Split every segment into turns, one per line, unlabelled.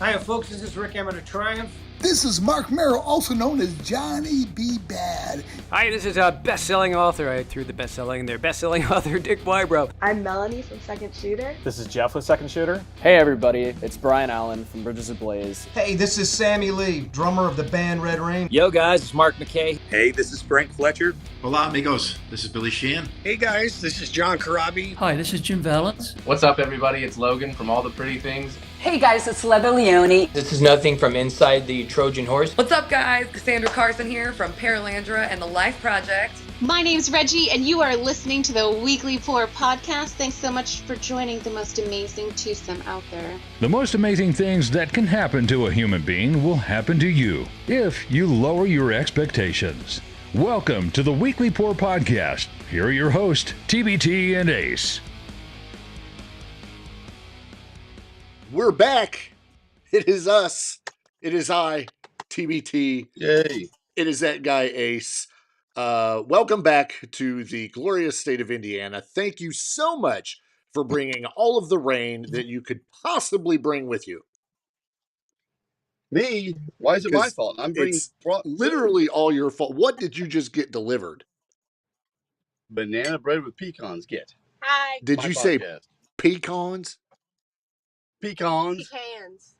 Hiya, folks. This is Rick Emmett of Triumph.
This is Mark Merrill, also known as Johnny B. Bad.
Hi, this is a best-selling author. I threw the best-selling in there. Best-selling author Dick Wybrow.
I'm Melanie from Second Shooter.
This is Jeff with Second Shooter.
Hey everybody, it's Brian Allen from Bridges Ablaze.
Hey, this is Sammy Lee, drummer of the band Red Rain.
Yo guys, it's Mark McKay.
Hey, this is Frank Fletcher.
Hola amigos, this is Billy Sheehan.
Hey guys, this is John Karabi.
Hi, this is Jim Valance.
What's up everybody, it's Logan from All the Pretty Things.
Hey guys, it's Leather Leone.
This is Nothing from Inside the Trojan Horse.
What's up guys, Cassandra Carson here from Paralandra and the Life Project.
My name's Reggie and you are listening to the Weekly Pour podcast. Thanks so much for joining the most amazing twosome out there.
The most amazing things that can happen to a human being will happen to you if you lower your expectations. Welcome to the Weekly Pour podcast. Here are your hosts, TbT and Ace.
We're back. It is us. It is I, TbT.
Yay.
It is that guy, Ace. Welcome back to the glorious state of Indiana. Thank you so much for bringing all of the rain that you could possibly bring with you.
Me? Why is it my fault? I'm bringing
literally all your fault. What did you just get delivered?
Banana bread with pecans. Get.
Hi.
Did you say pecans?
Pecans.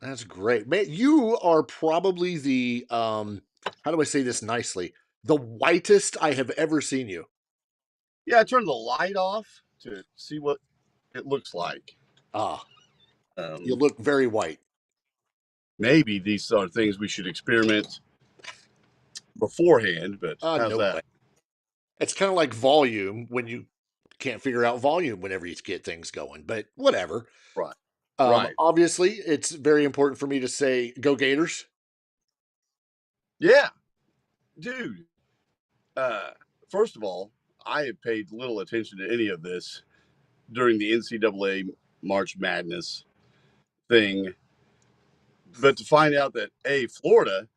That's great. Man, you are probably the, how do I say this nicely? The whitest I have ever seen you.
Yeah, I turned the light off to see what it looks like.
You look very white.
Maybe these are things we should experiment beforehand, but how's
no
that?
way. It's kind of like volume when you can't figure out volume whenever you get things going, but whatever.
Right.
Right. Obviously, it's very important for me to say, go Gators.
Yeah. Dude. First of all, I have paid little attention to any of this during the NCAA March Madness thing. But to find out that, Florida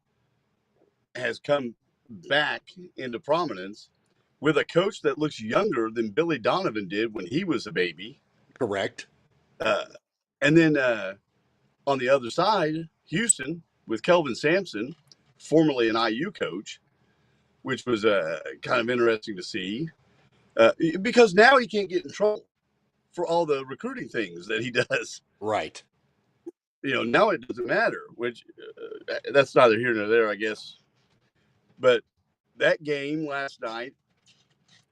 has come back into prominence with a coach that looks younger than Billy Donovan did when he was a baby.
Correct.
And then on the other side, Houston with Kelvin Sampson, formerly an IU coach, which was kind of interesting to see because now he can't get in trouble for all the recruiting things that he does.
Right.
Now it doesn't matter, which that's neither here nor there, I guess. But that game last night,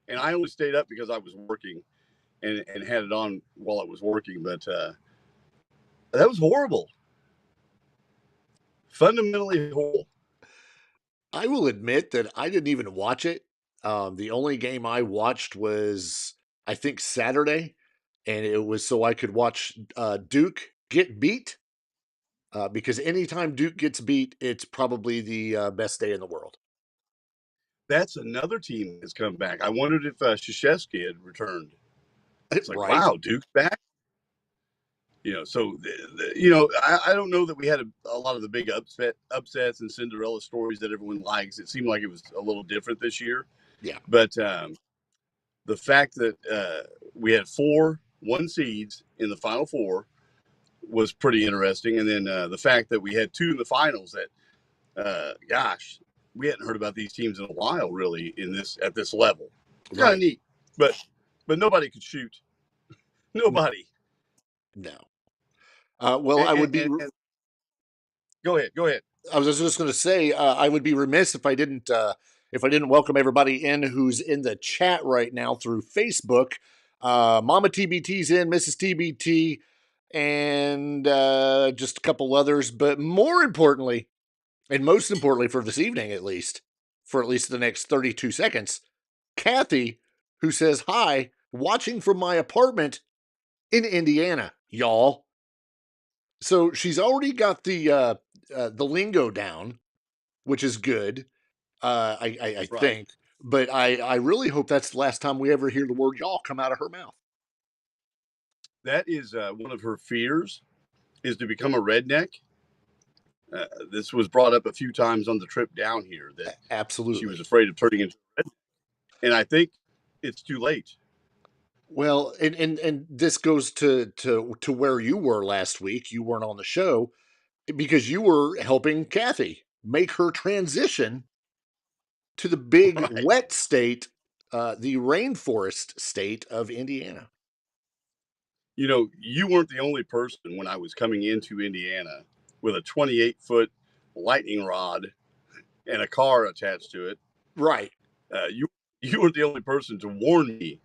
and I only stayed up because I was working and had it on while I was working, but that was horrible. Fundamentally horrible.
I will admit that I didn't even watch it. The only game I watched was, I think, Saturday, and it was so I could watch Duke get beat. Because anytime Duke gets beat, it's probably the best day in the world.
That's another team that's come back. I wondered if Krzyzewski had returned. It's like,
right.
Wow, Duke's back. So, I don't know that we had a lot of the big upsets and Cinderella stories that everyone likes. It seemed like it was a little different this year.
Yeah.
But the fact that we had 4 1 seeds in the Final Four was pretty interesting. And then the fact that we had 2 in the finals that, we hadn't heard about these teams in a while, really, at this level. It's kind of neat. But nobody could shoot. Nobody.
No. I would be.
Go ahead.
I was just going to say I would be remiss if I didn't welcome everybody in who's in the chat right now through Facebook. Mama TBT's in, Mrs. TBT, and just a couple others. But more importantly, and most importantly for this evening, at least the next 32 seconds, Kathy, who says hi, watching from my apartment in Indiana, y'all. So she's already got the lingo down, which is good. I think, but I really hope that's the last time we ever hear the word y'all come out of her mouth.
That is one of her fears, is to become a redneck. This was brought up a few times on the trip down here that
absolutely
she was afraid of turning into a redneck. And I think it's too late.
Well, and this goes to where you were last week. You weren't on the show. because you were helping Kathy make her transition to the big wet state, the rainforest state of Indiana.
You know, you weren't the only person when I was coming into Indiana with a 28-foot lightning rod and a car attached to it.
Right.
You weren't the only person to warn me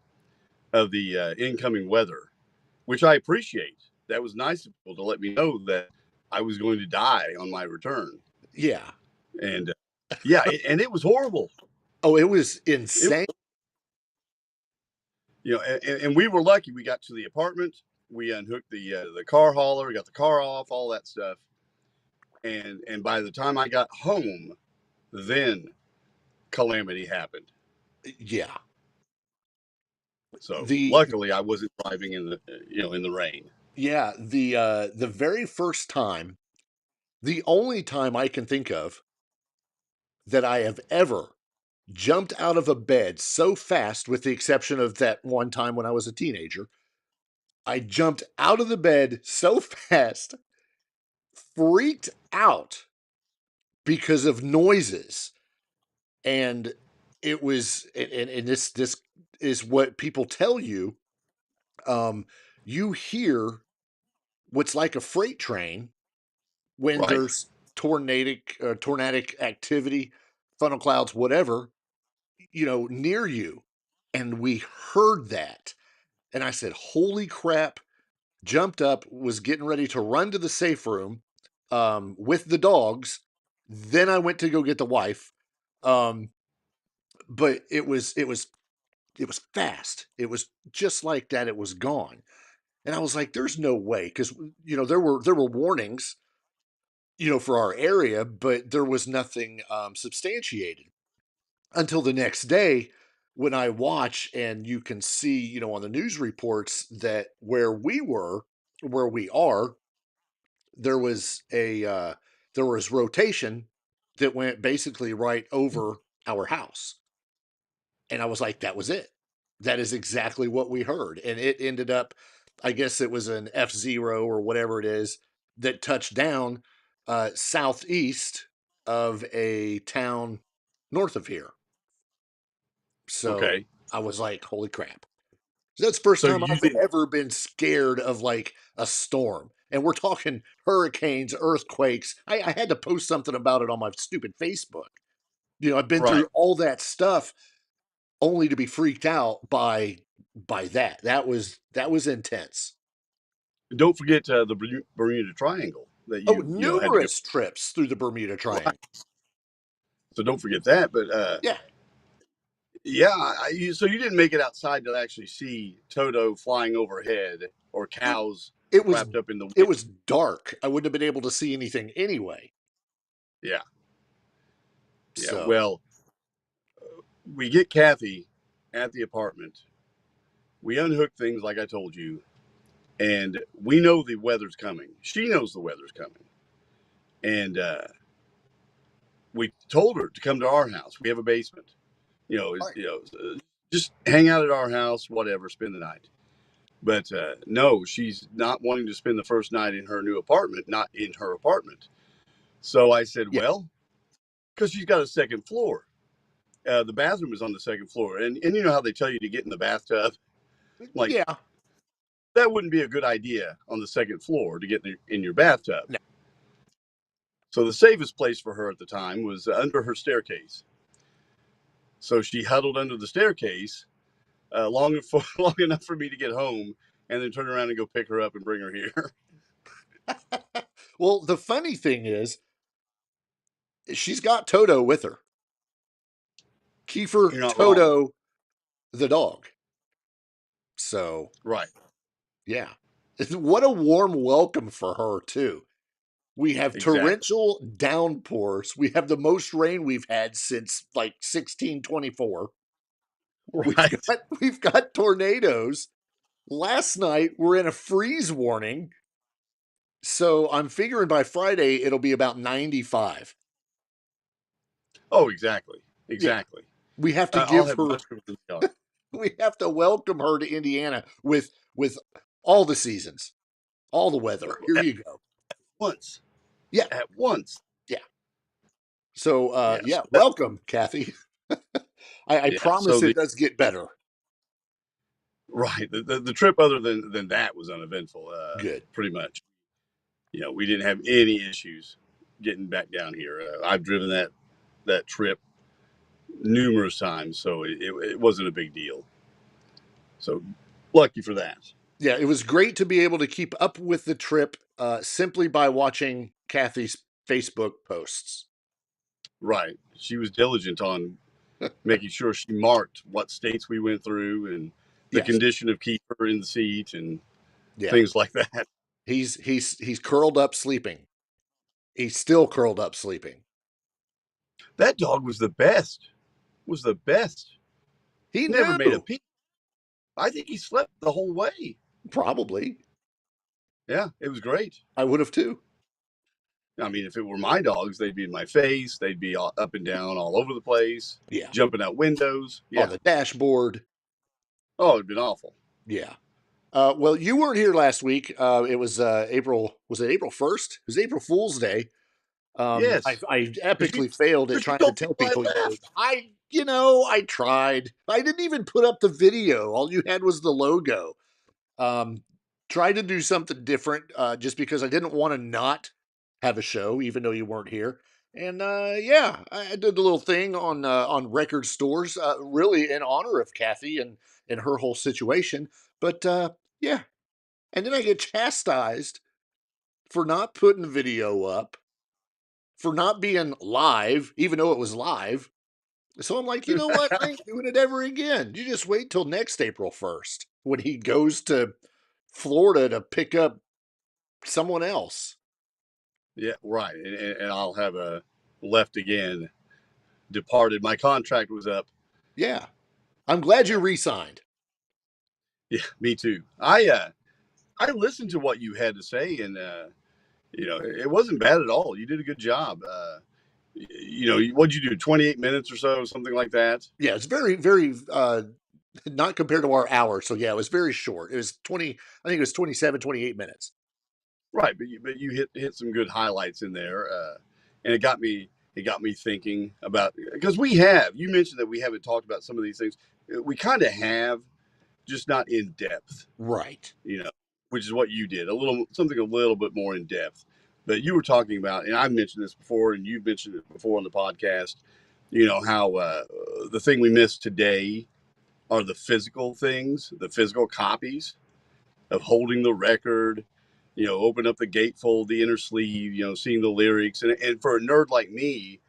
of the incoming weather, which I appreciate. That was nice of people to let me know that I was going to die on my return.
Yeah.
And and it was horrible.
Oh, it was insane.
And we were lucky. We got to the apartment. We unhooked the car hauler. We got the car off, all that stuff. And by the time I got home, then calamity happened.
Yeah.
So luckily, I wasn't driving in the rain.
Yeah, the very first time, the only time I can think of that I have ever jumped out of a bed so fast, with the exception of that one time when I was a teenager, I jumped out of the bed so fast, freaked out because of noises, and it was, and this is what people tell you. You hear what's like a freight train when there's tornadic activity, funnel clouds, whatever, near you. And we heard that. And I said, holy crap, jumped up, was getting ready to run to the safe room with the dogs. Then I went to go get the wife. But it was fast. It was just like that. It was gone. And I was like, there's no way. Because, there were warnings, for our area, but there was nothing substantiated until the next day when I watch, and you can see, on the news reports that where we are, there was rotation that went basically right over our house. And I was like, that was it. That is exactly what we heard. And it ended up, I guess it was an F0 or whatever it is that touched down southeast of a town north of here. So I was like, holy crap. That's the first time I've ever been scared of like a storm. And we're talking hurricanes, earthquakes. I had to post something about it on my stupid Facebook. I've been through all that stuff only to be freaked out by that. That was intense.
Don't forget the Bermuda Triangle. That
numerous trips through the Bermuda Triangle. Right.
So don't forget that. But so you didn't make it outside to actually see Toto flying overhead or cows wrapped up in the wind.
It was dark. I wouldn't have been able to see anything anyway.
Yeah. Yeah. Well, we get Kathy at the apartment. We unhook things like I told you. And we know the weather's coming. She knows the weather's coming. And we told her to come to our house. We have a basement. Just hang out at our house, whatever, spend the night. But no, she's not wanting to spend the first night in her new apartment, not in her apartment. So I said, well, because she's got a second floor. The bathroom is on the second floor. And you know how they tell you to get in the bathtub? Like, that wouldn't be a good idea on the second floor to get in your bathtub. No. So the safest place for her at the time was under her staircase. So she huddled under the staircase long enough for me to get home, and then turn around and go pick her up and bring her here.
Well, the funny thing is, she's got Toto with her. Kiefer, Toto, wrong. The dog. So yeah, what a warm welcome for her too. We have torrential downpours. We have the most rain we've had since like 1624. Right. We've got tornadoes. Last night we're in a freeze warning. So I'm figuring by Friday it'll be about 95.
Oh, exactly. Yeah.
We have to give her. We have to welcome her to Indiana with all the seasons, all the weather. Here you go.
Once. Yeah, at once.
Yeah. So,
So
welcome, Kathy. I promise
so
it does get better.
Right. The trip, other than that, was uneventful.
Good.
Pretty much. We didn't have any issues getting back down here. I've driven that trip numerous times, so it wasn't a big deal. So lucky for that.
Yeah, it was great to be able to keep up with the trip simply by watching Kathy's Facebook posts.
Right. She was diligent on making sure she marked what states we went through and the condition of keeper in the seat and things like that.
He's curled up sleeping. He's still curled up sleeping.
That dog was the best.
He
never made a
knew.
peep. I think he slept the whole way.
Probably.
Yeah, it was great.
I would have too.
I mean, if it were my dogs, they'd be in my face. They'd be all up and down all over the place.
Yeah.
Jumping out windows. Yeah.
On the dashboard.
Oh, it'd been awful.
Yeah. Well, you weren't here last week. It was April. Was it April 1st? It was April Fool's Day.
Yes.
I epically failed at trying to tell people. I tried. I didn't even put up the video. All you had was the logo. Tried to do something different just because I didn't want to not have a show, even though you weren't here. And I did a little thing on record stores, really in honor of Kathy and her whole situation. But yeah, and then I get chastised for not putting the video up, for not being live, even though it was live. So I'm like, you know what? I ain't doing it ever again. You just wait till next April 1st when he goes to Florida to pick up someone else.
Yeah, right. And I'll have a left again, departed. My contract was up.
Yeah. I'm glad you re-signed.
Yeah, me too. I listened to what you had to say, and it wasn't bad at all. You did a good job. What'd you do? 28 minutes or so, something like that.
Yeah, it's very, very not compared to our hour. So yeah, it was very short. It was 20. I think it was 27, 28 minutes.
Right, but you hit some good highlights in there, and it got me thinking about, because you mentioned that we haven't talked about some of these things. We kind of have, just not in depth.
Right.
Which is what you did, something a little bit more in depth. But you were talking about, and I've mentioned this before, and you've mentioned it before on the podcast, how the thing we miss today are the physical things, the physical copies of holding the record, open up the gatefold, the inner sleeve, seeing the lyrics. And for a nerd like me,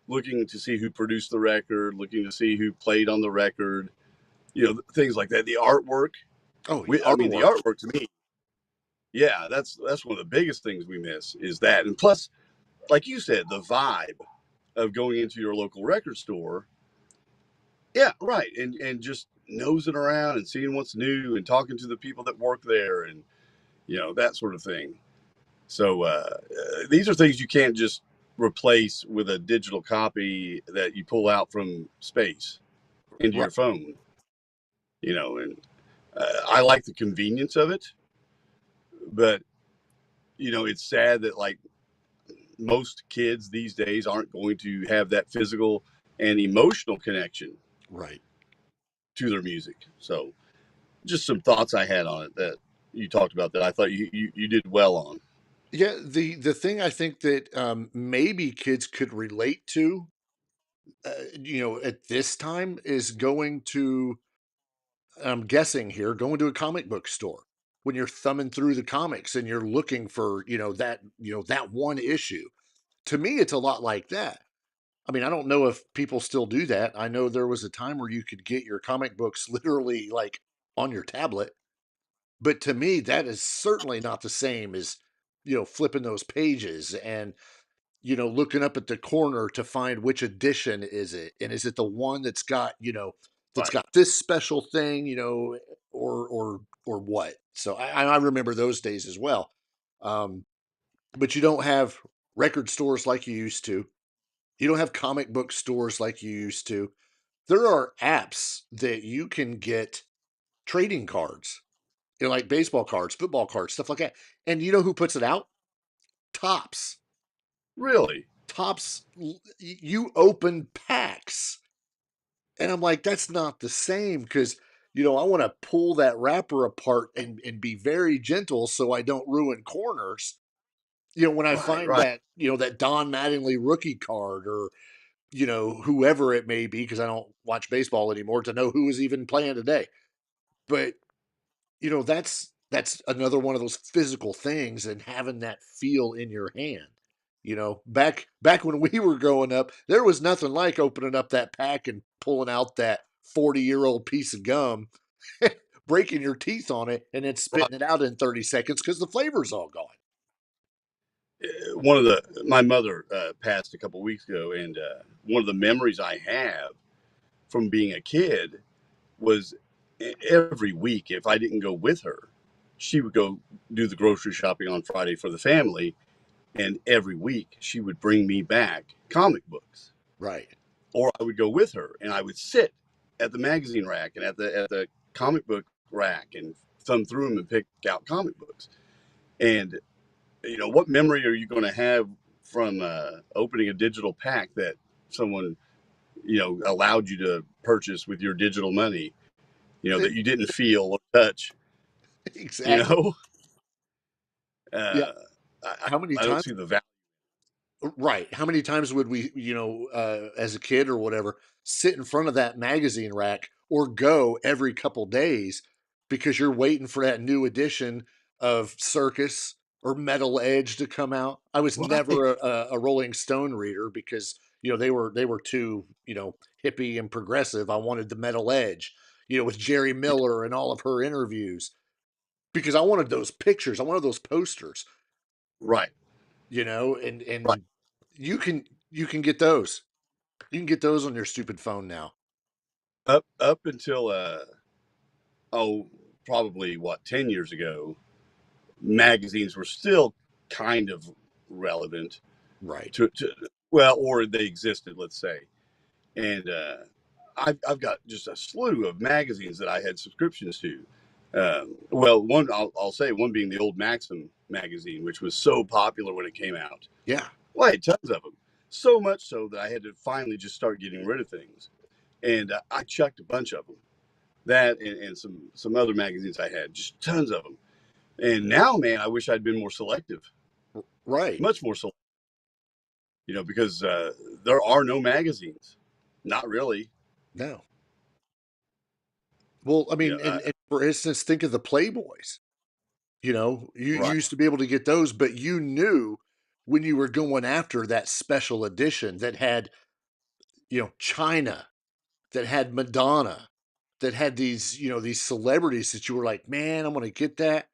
looking to see who produced the record, looking to see who played on the record, things like that. The artwork. The artwork to me, yeah, that's one of the biggest things we miss is that. And plus, like you said, the vibe of going into your local record store. Yeah, right. And just nosing around and seeing what's new and talking to the people that work there and, that sort of thing. So these are things you can't just replace with a digital copy that you pull out from space into your phone. And I like the convenience of it, but it's sad that like most kids these days aren't going to have that physical and emotional connection to their music. So just some thoughts I had on it that you talked about that I thought you did well on.
Yeah, the thing I think that maybe kids could relate to, at this time is going to, I'm guessing here, going to a comic book store when you're thumbing through the comics and you're looking for, that one issue. To me, it's a lot like that. I mean, I don't know if people still do that. I know there was a time where you could get your comic books literally like on your tablet. But to me, that is certainly not the same as, flipping those pages and, looking up at the corner to find which edition is it. And is it the one that's got, that's got this special thing, or what? So I remember those days as well. But you don't have record stores like you used to. You don't have comic book stores like you used to. There are apps that you can get trading cards, like baseball cards, football cards, stuff like that. And you know who puts it out? Tops.
Really?
Tops, you open packs. And I'm like, that's not the same because, I want to pull that wrapper apart and be very gentle so I don't ruin corners. When I find
Right.
that, that Don Mattingly rookie card or, whoever it may be, because I don't watch baseball anymore to know who is even playing today. But, that's another one of those physical things and having that feel in your hand. Back when we were growing up, there was nothing like opening up that pack and pulling out that 40-year-old piece of gum, breaking your teeth on it, and then spitting it out in 30 seconds because the flavor's all gone.
My mother passed a couple weeks ago, and one of the memories I have from being a kid was every week, if I didn't go with her, she would go do the grocery shopping on Friday for the family. And every week she would bring me back comic books.
Right.
Or I would go with her and I would sit at the magazine rack and at the comic book rack and thumb through them and pick out comic books. And, what memory are you going to have from opening a digital pack that someone, allowed you to purchase with your digital money, that you didn't feel or touch?
Exactly. Yeah.
I,
How many
I don't
times?
see the value.
Right. How many times would we, as a kid or whatever, sit in front of that magazine rack or go every couple days because you're waiting for that new edition of Circus or Metal Edge to come out? I was never a Rolling Stone reader because, they were too, hippie and progressive. I wanted the Metal Edge, with Jerry Miller and all of her interviews because I wanted those pictures. I wanted those posters.
Right.
And
Right.
you can get those. You can get those on your stupid phone now.
Up until probably 10 years ago, magazines were still kind of relevant,
Right.
or they existed, let's say. And I've got just a slew of magazines that I had subscriptions to. One I'll say one being the old Maxim magazine, which was so popular when it came out.
Yeah.
Well, I had tons of them, so much so that I had to finally just start getting rid of things, and I chucked a bunch of them. That and some other magazines I had, just tons of them. And now, man, I wish I'd been more selective.
Right.
Much more selective. Because there are no magazines. Not really.
No. Well, I mean, and for instance, think of the Playboys. You used to be able to get those, but you knew when you were going after that special edition that had, China, that had Madonna, that had these celebrities that you were like, man, I'm going to get that.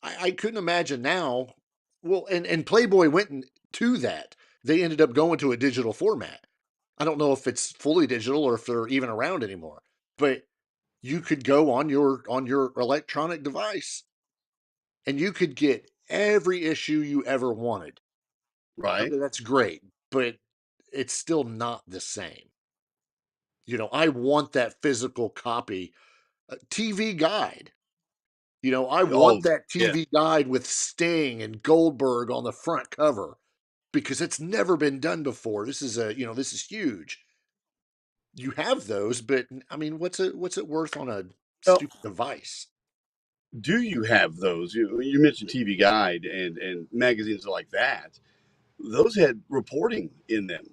I couldn't imagine now. Well, and Playboy went to that. They ended up going to a digital format. I don't know if it's fully digital or if they're even around anymore. But you could go on your electronic device and you could get every issue you ever wanted.
Right.
Okay, that's great, but it's still not the same. I want that physical copy. TV guide. I want that TV guide with Sting and Goldberg on the front cover because it's never been done before. This is huge. You have those, but I mean, what's it worth on a stupid device?
Do you have those? You mentioned TV Guide and magazines like that. Those had reporting in them.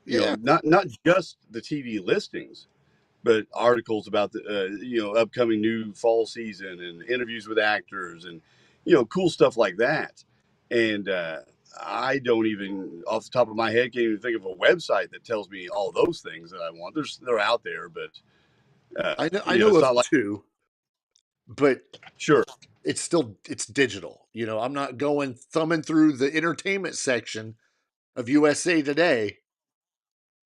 Not just the TV listings, but articles about the upcoming new fall season and interviews with actors and cool stuff like that. And I don't even, off the top of my head, can't even think of a website that tells me all those things that I want. They're out there, but
I know
it's
of
not like
two, but
sure
it's digital. I'm not going thumbing through the entertainment section of USA Today,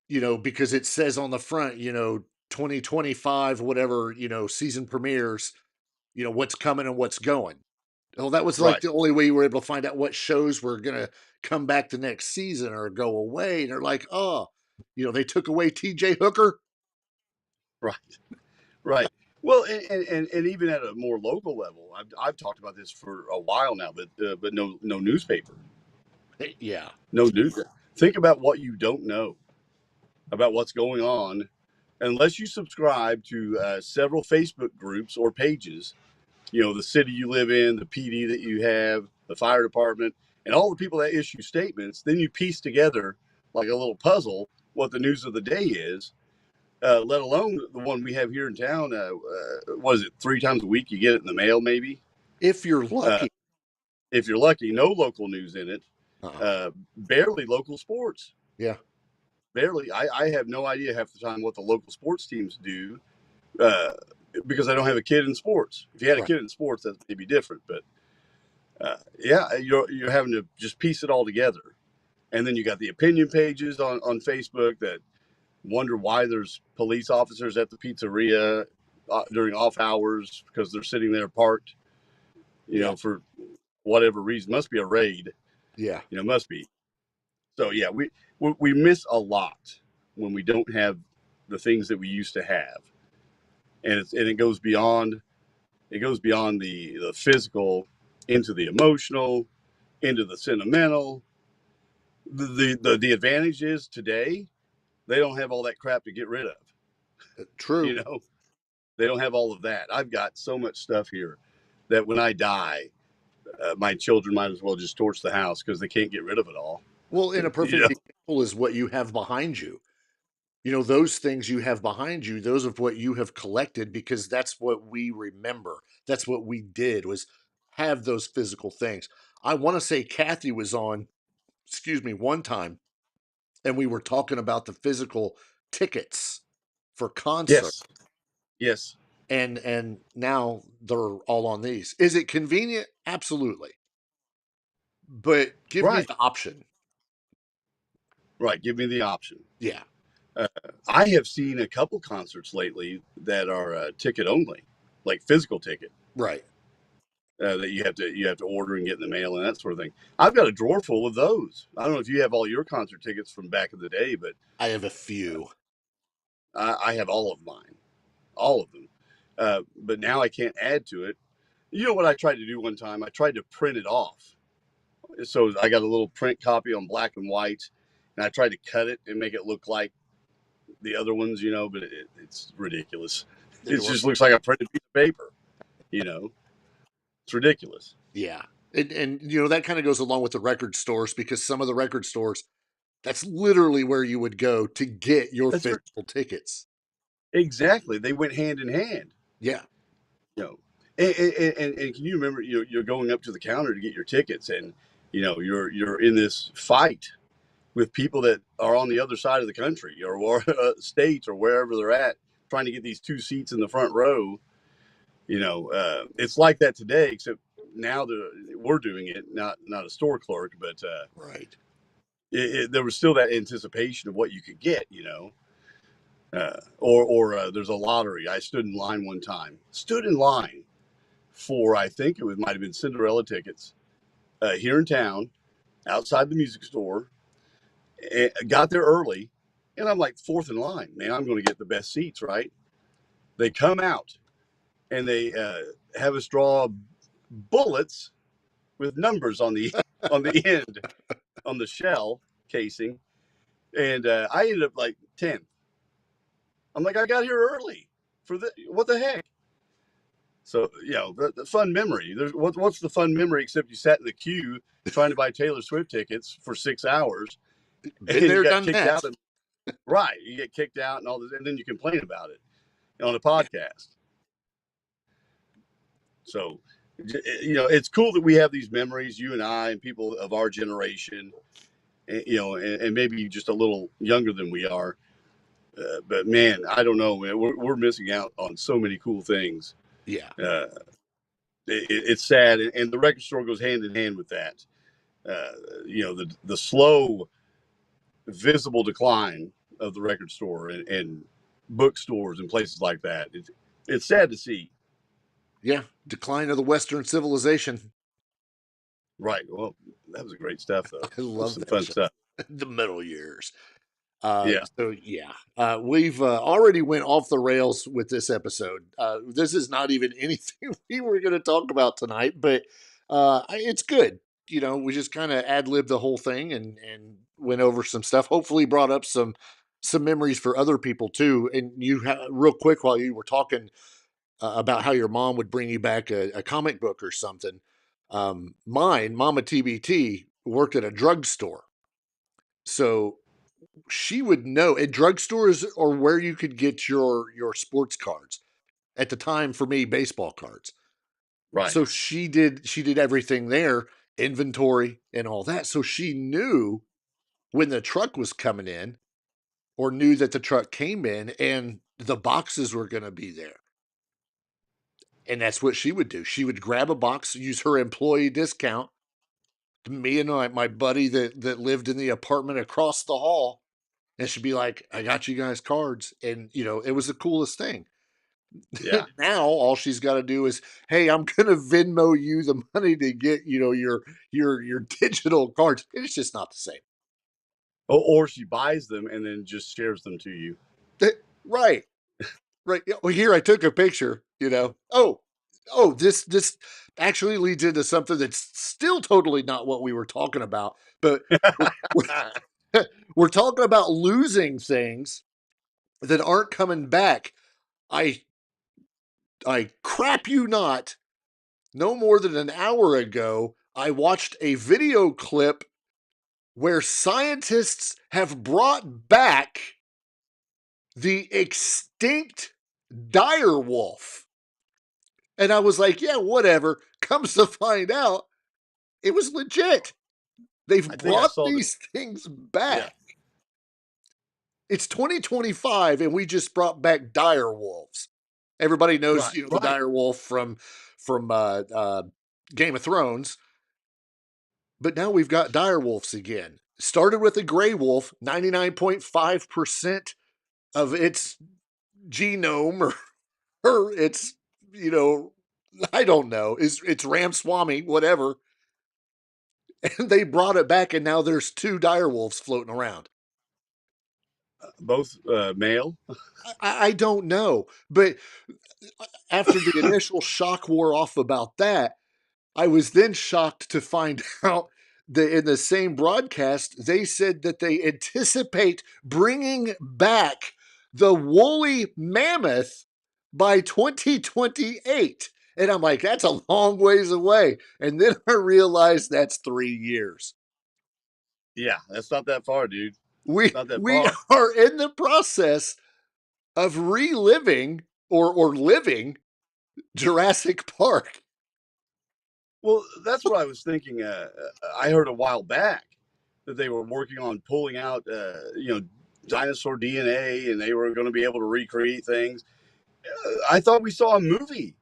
because it says on the front, 2025, whatever, season premieres, what's coming and what's going. Well, that was like the only way you were able to find out what shows were going to come back the next season or go away. And they're like, oh, they took away TJ Hooker.
Right. Well, and even at a more local level, I've talked about this for a while now, but no newspaper.
Yeah.
No news. Think about what you don't know about what's going on, unless you subscribe to several Facebook groups or pages. You know, the city you live in, the PD that you have, the fire department, and all the people that issue statements. Then you piece together like a little puzzle what the news of the day is. Let alone the one we have here in town. What is it? 3 times a week you get it in the mail, maybe.
If you're lucky.
If you're lucky, no local news in it. Barely local sports.
Yeah.
Barely. I have no idea half the time what the local sports teams do because I don't have a kid in sports. If you had a kid in sports, that may be different. But yeah, you're having to just piece it all together. And then you got the opinion pages on Facebook that wonder why there's police officers at the pizzeria during off hours because they're sitting there parked, you know, for whatever reason. Must be a raid.
Yeah.
You know, must be. So, yeah, we miss a lot when we don't have the things that we used to have. And it goes beyond the physical into the emotional, into the sentimental. The advantage is today, they don't have all that crap to get rid of.
True.
You know, they don't have all of that. I've got so much stuff here that when I die, my children might as well just torch the house because they can't get rid of it all.
Well, in a perfect example is what you have behind you. You know, those things you have behind you, those of what you have collected, because that's what we remember. That's what we did, was have those physical things. I want to say Kathy was on, one time, and we were talking about the physical tickets for concerts.
Yes.
And now they're all on these. Is it convenient? Absolutely. But give me the option.
Right. Give me the option.
Yeah.
I have seen a couple concerts lately that are ticket only, like physical ticket.
Right.
That you have to order and get in the mail and that sort of thing. I've got a drawer full of those. I don't know if you have all your concert tickets from back in the day, but
I have a few.
I have all of mine, all of them. But now I can't add to it. You know what I tried to do one time? I tried to print it off. So I got a little print copy on black and white, and I tried to cut it and make it look like the other ones, you know, but it's ridiculous. It just looks like a printed piece of paper, you know. It's ridiculous.
Yeah. And you know, that kind of goes along with the record stores, because some of the record stores, that's literally where you would go to get your physical tickets.
Exactly. They went hand in hand.
Yeah.
You know, and can you remember you're going up to the counter to get your tickets, and you know you're in this fight with people that are on the other side of the country or states or wherever they're at, trying to get these 2 seats in the front row. You know, it's like that today, except now we're doing it, not a store clerk, but
right.
There was still that anticipation of what you could get, you know. Or there's a lottery. I stood in line one time. Stood in line for, I think it might have been Cinderella tickets here in town, outside the music store. And got there early, and I'm like 4th in line. Man, I'm going to get the best seats, right? They come out, and they have us draw bullets with numbers on the end, on the shell casing, and I ended up like 10th. I'm like, I got here early for what the heck? So, you know, the fun memory. What's the fun memory except you sat in the queue trying to buy Taylor Swift tickets for 6 hours.
Been there, done
kicked
that.
out right. You get kicked out and all this, and then you complain about it on a podcast. So, you know, it's cool that we have these memories, you and I and people of our generation, you know, and maybe just a little younger than we are. But man, I don't know, man. We're missing out on so many cool things.
Yeah.
It's sad, and the record store goes hand in hand with that. You know, the slow, visible decline of the record store and bookstores and places like that. It's sad to see.
Yeah, decline of the Western civilization.
Right. Well, that was great stuff, though.
I love
some
that
fun
show.
stuff.
The middle years.
Yeah.
So yeah, we've already went off the rails with this episode. This is not even anything we were going to talk about tonight, but it's good. we just kind of ad-libbed the whole thing and went over some stuff. Hopefully brought up some memories for other people too. And you real quick while you were talking about how your mom would bring you back a comic book or something. Mine, Mama TBT, worked at a drugstore. So she would know, and drugstores are where you could get your sports cards. At the time, for me, baseball cards.
Right.
So she did everything there, inventory and all that. So she knew when the truck was coming in, or knew that the truck came in and the boxes were going to be there. And that's what she would do. She would grab a box, use her employee discount. Me and my buddy that lived in the apartment across the hall, and she'd be like, I got you guys cards. And, it was the coolest thing.
Yeah.
Now all she's got to do is, hey, I'm going to Venmo you the money to get, your digital cards. It's just not the same.
Or she buys them and then just shares them to you.
Right. Right. Well, here I took a picture, Oh, this actually leads into something that's still totally not what we were talking about, but we're talking about losing things that aren't coming back. I crap you not, no more than an hour ago, I watched a video clip where scientists have brought back the extinct dire wolf. And I was like, yeah, whatever. Comes to find out, it was legit. They've brought these things back.
Yeah.
It's 2025, and we just brought back dire wolves. Everybody knows, the dire wolf from Game of Thrones. But now we've got dire wolves again. Started with a gray wolf, 99.5% of its genome or its, I don't know, it's Ramswamy, whatever. And they brought it back, and now there's 2 dire wolves floating around.
Both male?
I don't know. But after the initial shock wore off about that, I was then shocked to find out that in the same broadcast, they said that they anticipate bringing back the woolly mammoth by 2028. And I'm like, that's a long ways away. And then I realized that's 3 years.
Yeah, that's not that far, dude.
We are in the process of reliving or living Jurassic Park.
Well, that's what I was thinking. I heard a while back that they were working on pulling out, dinosaur DNA, and they were going to be able to recreate things. I thought we saw a movie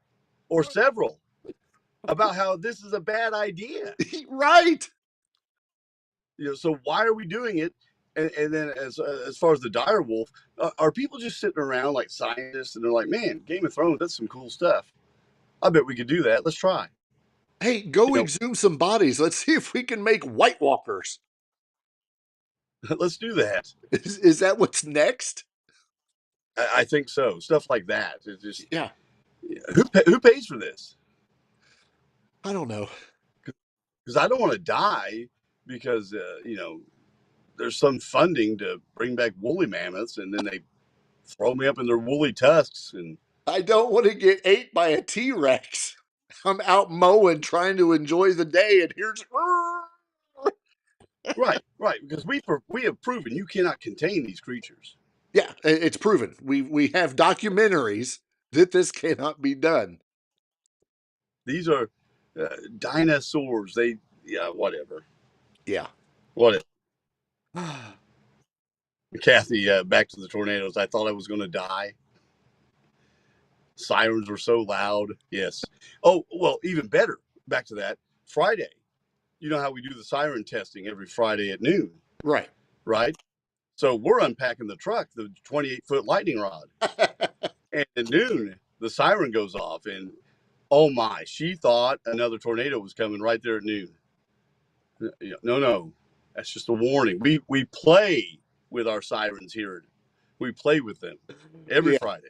or several about how this is a bad idea.
Right.
So why are we doing it? And then as far as the dire wolf, are people just sitting around like scientists and they're like, man, Game of Thrones, that's some cool stuff. I bet we could do that. Let's try.
Hey, go exhume some bodies. Let's see if we can make White Walkers.
Let's do that.
Is that what's next?
I think so. Stuff like that. It's just,
yeah.
Who pays for this?
I don't know.
Because I don't want to die because, there's some funding to bring back woolly mammoths, and then they throw me up in their woolly tusks. And
I don't want to get ate by a T-Rex. I'm out mowing, trying to enjoy the day, and here's
right. Because we have proven you cannot contain these creatures.
Yeah, it's proven. We have documentaries that this cannot be done.
These are dinosaurs. Whatever.
Yeah.
Whatever. Kathy, back to the tornadoes. I thought I was going to die. Sirens were so loud. Yes. Oh, well, even better. Back to that. Friday. You know how we do the siren testing every Friday at noon.
Right.
Right? So we're unpacking the truck, the 28-foot lightning rod. And at noon, the siren goes off. And, oh, my, she thought another tornado was coming right there at noon. No. That's just a warning. We play with our sirens here. We play with them every Friday.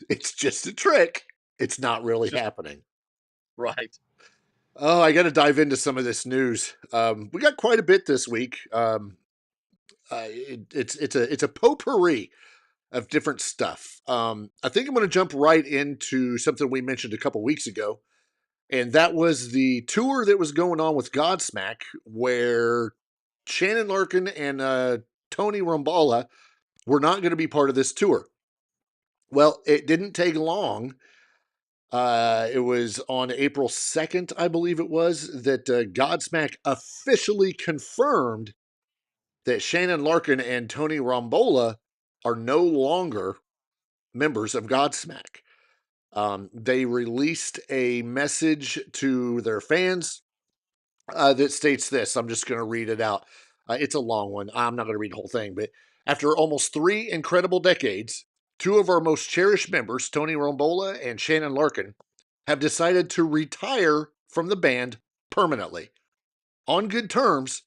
It's just a trick. It's not really happening.
Right.
Oh, I got to dive into some of this news. We got quite a bit this week. It's a potpourri of different stuff. I think I'm going to jump right into something we mentioned a couple weeks ago, and that was the tour that was going on with Godsmack, where Shannon Larkin and Tony Rombala were not going to be part of this tour. Well, it didn't take long. It was on April 2nd, I believe it was, that Godsmack officially confirmed that Shannon Larkin and Tony Rombola are no longer members of Godsmack. They released a message to their fans that states this. I'm just going to read it out. It's a long one. I'm not going to read the whole thing, but after almost 3 incredible decades, 2 of our most cherished members, Tony Rombola and Shannon Larkin, have decided to retire from the band permanently, on good terms,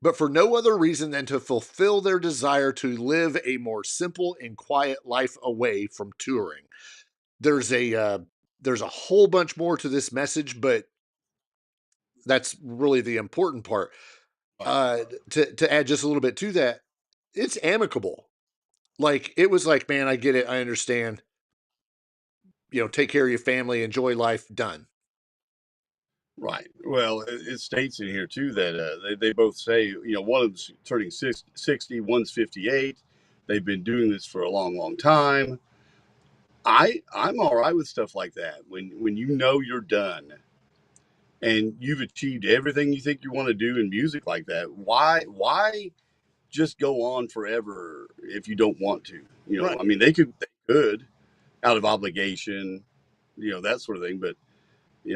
but for no other reason than to fulfill their desire to live a more simple and quiet life away from touring. There's a whole bunch more to this message, but that's really the important part. To add just a little bit to that, it's amicable. Like, it was like, man, I get it, I understand. Take care of your family, enjoy life, done.
Right. Well, it states in here too that they both say, one of them's turning 60, one's 58. They've been doing this for a long, long time. I'm all right with stuff like that. When you're done and you've achieved everything you think you want to do in music like that, why just go on forever if you don't want to?
Right.
I mean, they could out of obligation, that sort of thing. But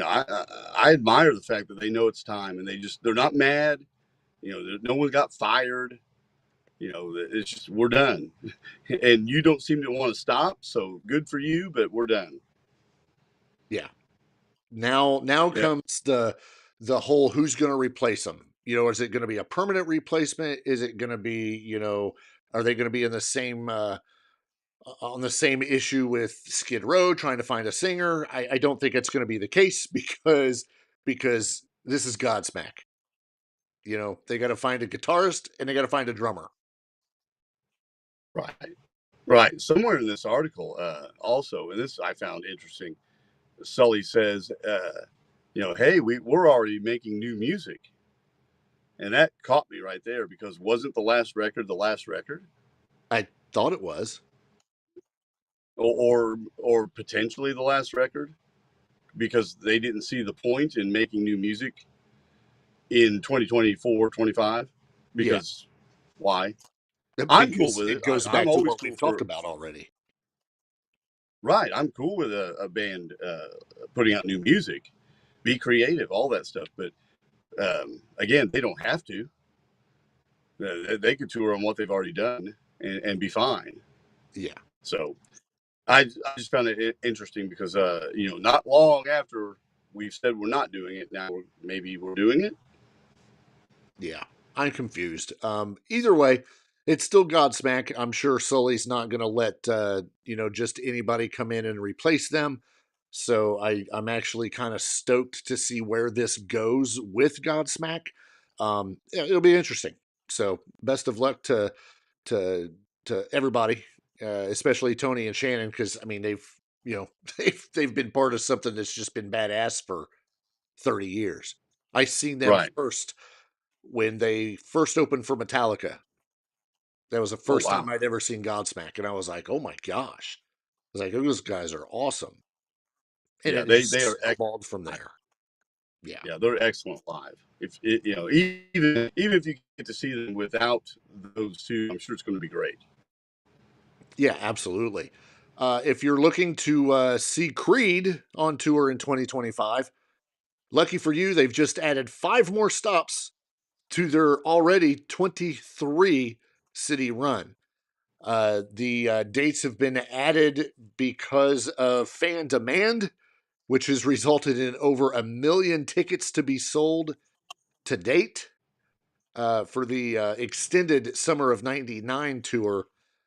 I admire the fact that they know it's time and they're not mad. No one got fired. It's just, we're done. And you don't seem to want to stop. So good for you, but we're done.
Yeah. Now comes the whole who's going to replace them. Is it going to be a permanent replacement? Is it going to be, are they going to be in the same on the same issue with Skid Row trying to find a singer? I don't think it's going to be the case because this is Godsmack. They got to find a guitarist and they got to find a drummer.
Right. Somewhere in this article, also, and this I found interesting, Sully says, hey, we're already making new music. And that caught me right there because wasn't the last record the last record?
I thought it was.
Or potentially the last record because they didn't see the point in making new music in 2024, 25. Because why? I'm cool with it.
It goes back to what we've talked about already.
Right. I'm cool with a band putting out new music, be creative, all that stuff. But again, they don't have to. They could tour on what they've already done and be fine.
Yeah.
So I just found it interesting because, not long after we've said we're not doing it, now maybe we're doing it.
Yeah, I'm confused. Either way, it's still Godsmack. I'm sure Sully's not going to let, just anybody come in and replace them. So I'm actually kind of stoked to see where this goes with Godsmack. It'll be interesting. So best of luck to everybody, especially Tony and Shannon, because I mean they've been part of something that's just been badass for 30 years. I seen them first when they first opened for Metallica. That was the first time I'd ever seen Godsmack, and I was like, oh my gosh. I was like, those guys are awesome. And
they are
snowballed from there.
Yeah, they're excellent live. If even if you get to see them without those two, I'm sure it's going to be great.
Yeah, absolutely. If you're looking to see Creed on tour in 2025, lucky for you, they've just added 5 more stops to their already 23 city run. The dates have been added because of fan demand, which has resulted in over 1 million tickets to be sold to date. For the extended Summer of 99 tour,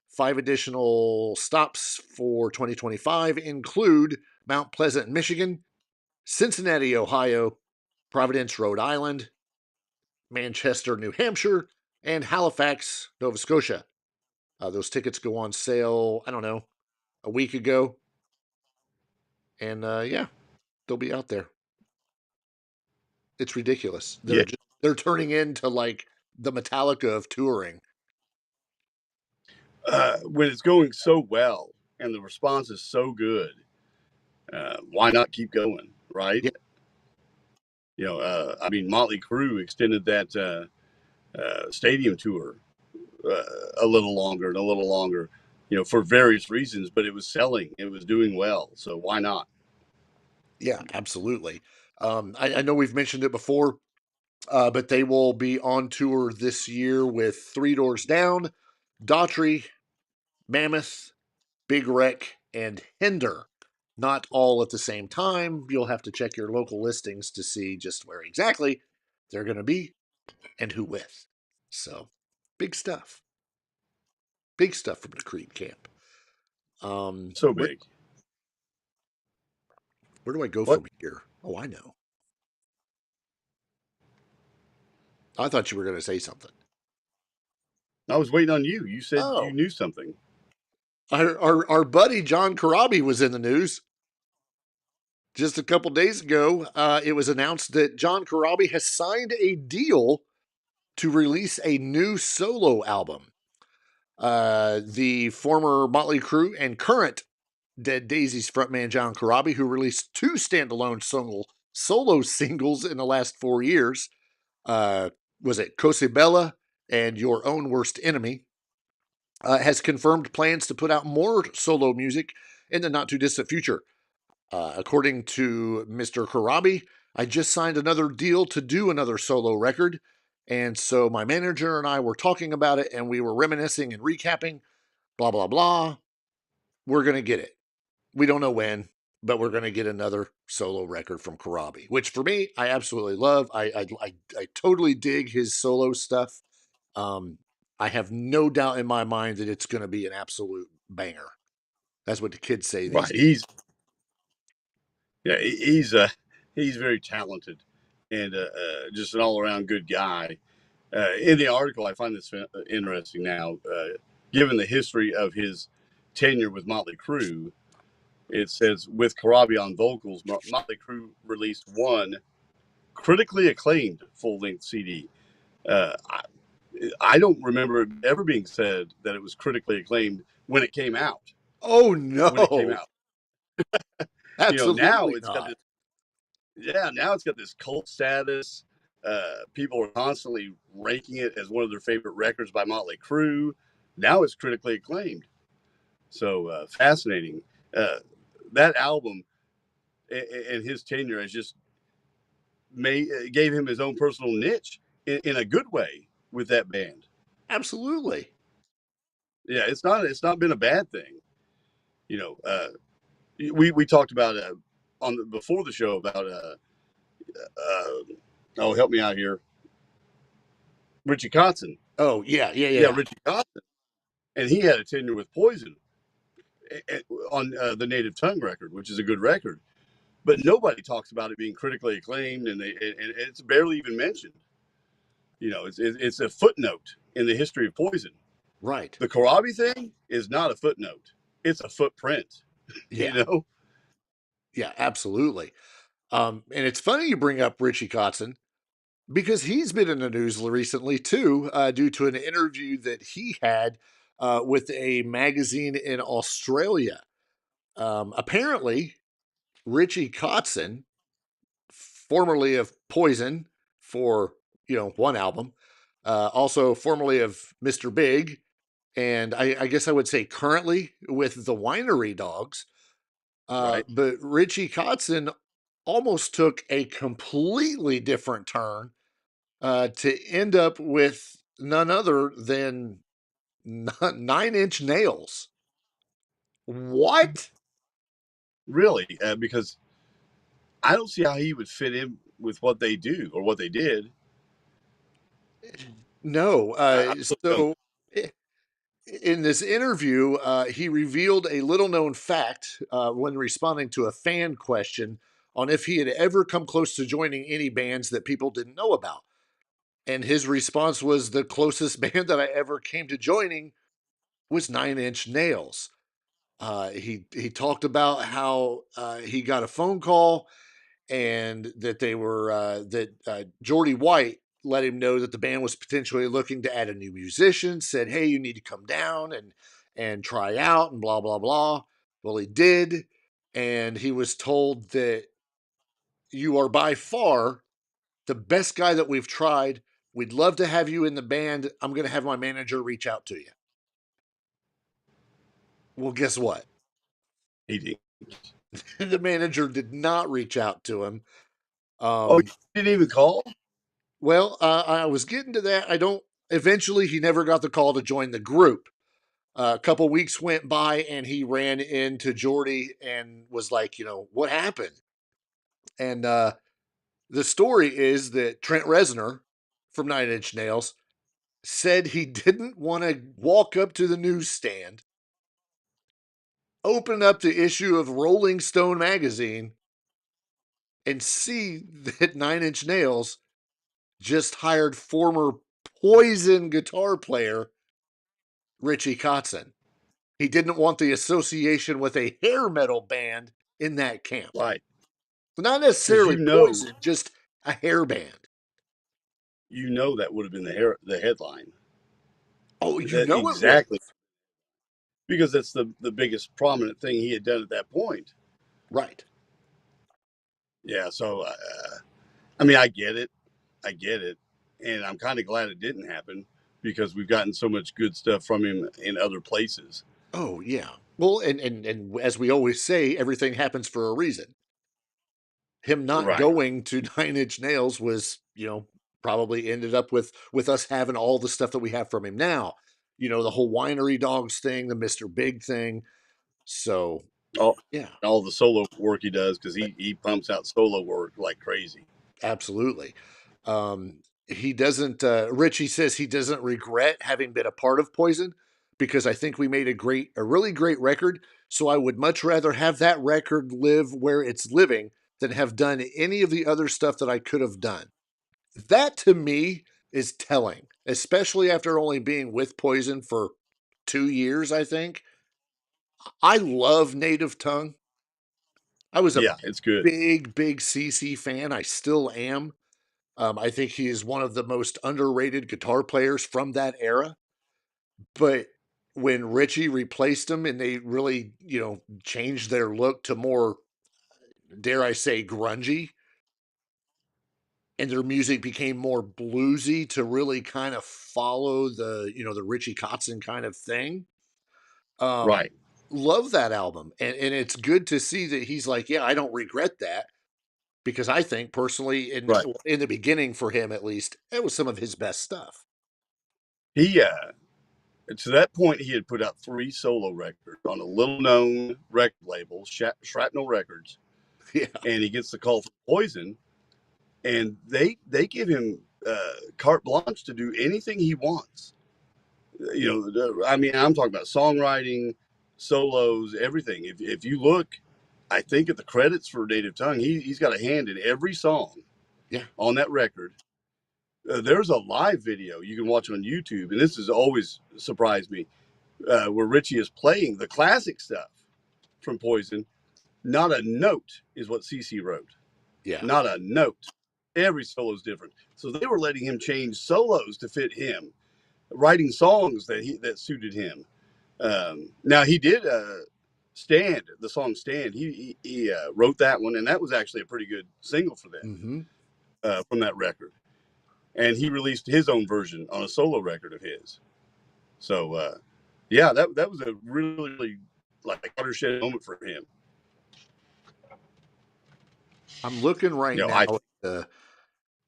5 additional stops for 2025 include Mount Pleasant, Michigan, Cincinnati, Ohio, Providence, Rhode Island, Manchester, New Hampshire, and Halifax, Nova Scotia. Those tickets go on sale, I don't know, a week ago. And yeah, they'll be out there. It's ridiculous. They're turning into like the Metallica of touring.
When it's going so well and the response is so good, why not keep going, right?
Yeah.
You know, I mean, Motley Crue extended that stadium tour a little longer and a little longer, you know, for various reasons, but it was selling, it was doing well, so why not?
Yeah, absolutely. I know we've mentioned it before, but they will be on tour this year with Three Doors Down, Daughtry, Mammoth, Big Wreck, and Hinder. Not all at the same time. You'll have to check your local listings to see just where exactly they're going to be and who with. So, big stuff. Big stuff from the Creed camp.
So big.
Where do I go from here? Oh, I know. I thought you were going to say something.
I was waiting on you. You said you knew something.
Our buddy John Corabi was in the news. Just a couple days ago, it was announced that John Corabi has signed a deal to release a new solo album. The former Motley Crue and current Dead Daisies frontman John Corabi, who released 2 standalone solo singles in the last 4 years, was it Cosibella and Your Own Worst Enemy, has confirmed plans to put out more solo music in the not-too-distant future. According to Mr. Corabi, I just signed another deal to do another solo record, and so my manager and I were talking about it, and we were reminiscing and recapping, blah, blah, blah. We're going to get it. We don't know when, but we're going to get another solo record from Corabi, which for me, I absolutely love. I totally dig his solo stuff. I have no doubt in my mind that it's going to be an absolute banger. That's what the kids say.
Right. He's very talented and just an all-around good guy. In the article, I find this interesting now. Given the history of his tenure with Motley Crue, it says, with Corabi on vocals, Motley Crue released one critically acclaimed full-length CD. I don't remember it ever being said that it was critically acclaimed when it came out.
Oh, no.
When it came out.
Absolutely
now it's
not.
got this. Yeah, now it's got this cult status. People are constantly ranking it as one of their favorite records by Motley Crue. Now it's critically acclaimed. So fascinating. That album and his tenure has just gave him his own personal niche in a good way with that band.
Absolutely.
Yeah, it's not been a bad thing. You know, we talked about before the show about oh, help me out here, Richie Kotzen.
Oh yeah,
Richie Kotzen, and he had a tenure with Poison on the Native Tongue record, which is a good record, but nobody talks about it being critically acclaimed, and it's barely even mentioned. You know, it's a footnote in the history of Poison.
Right.
The Corabi thing is not a footnote; it's a footprint.
Yeah.
You know.
Yeah, absolutely. And it's funny you bring up Richie Kotzen because he's been in the news recently too, due to an interview that he had with a magazine in Australia. Apparently, Richie Kotzen, formerly of Poison for one album, also formerly of Mr. Big, and I guess I would say currently with the Winery Dogs.
Right.
But Richie Kotzen almost took a completely different turn to end up with none other than 9 Inch Nails. What?
Really? Because I don't see how he would fit in with what they do or what they did.
No. So in this interview, he revealed a little known fact when responding to a fan question on if he had ever come close to joining any bands that people didn't know about. And his response was, the closest band that I ever came to joining was Nine Inch Nails. He talked about how he got a phone call and that they were Jordy White let him know that the band was potentially looking to add a new musician. Said, "Hey, you need to come down and try out and blah blah blah." Well, he did, and he was told that you are by far the best guy that we've tried. We'd love to have you in the band. I'm going to have my manager reach out to you. Well, guess what?
He did.
The manager did not reach out to him.
Oh, he didn't even call?
Well, I was getting to that. Eventually, he never got the call to join the group. A couple weeks went by, and he ran into Jordy and was like, what happened? And the story is that Trent Reznor from Nine Inch Nails said he didn't want to walk up to the newsstand, open up the issue of Rolling Stone magazine, and see that Nine Inch Nails just hired former Poison guitar player Richie Kotzen. He didn't want the association with a hair metal band in that camp.
Right.
Not necessarily Poison, just a hair band.
That would have been the headline.
Oh,
exactly. Because that's the biggest prominent thing he had done at that point.
Right.
Yeah, so, I get it. And I'm kind of glad it didn't happen because we've gotten so much good stuff from him in other places.
Oh, yeah. Well, and as we always say, everything happens for a reason. Him not going to Nine Inch Nails was, probably ended up with us having all the stuff that we have from him now. The whole Winery Dogs thing, the Mr. Big thing. So, yeah.
All the solo work he does, because he pumps out solo work like crazy.
Absolutely. He doesn't, Richie says he doesn't regret having been a part of Poison because I think we made a really great record. So I would much rather have that record live where it's living than have done any of the other stuff that I could have done. That to me is telling, especially after only being with Poison for 2 years, I think. I love Native Tongue. I was
it's good.
big CC fan. I still am. I think he is one of the most underrated guitar players from that era. But when Richie replaced him and they really, changed their look to more, dare I say, grungy, and their music became more bluesy to really kind of follow the Richie Kotzen kind of thing.
Right.
Love that album. And it's good to see that he's like, yeah, I don't regret that. Because I think personally, in the beginning for him at least, it was some of his best stuff.
He, to that point, he had put out 3 solo records on a little-known record label, Shrapnel Records.
Yeah.
And he gets the call from Poison, and they give him carte blanche to do anything he wants. I'm talking about songwriting, solos, everything. If you look, I think at the credits for Native Tongue, he's got a hand in every song on that record. There's a live video you can watch on YouTube, and this has always surprised me, where Richie is playing the classic stuff from Poison. Not a note is what CC wrote.
Yeah.
Not a note. Every solo is different. So they were letting him change solos to fit him, writing songs that suited him. Now he did Stand, the song Stand. He wrote that one, and that was actually a pretty good single for them from that record. And he released his own version on a solo record of his. So, that was a really, really like watershed moment for him.
I'm looking right now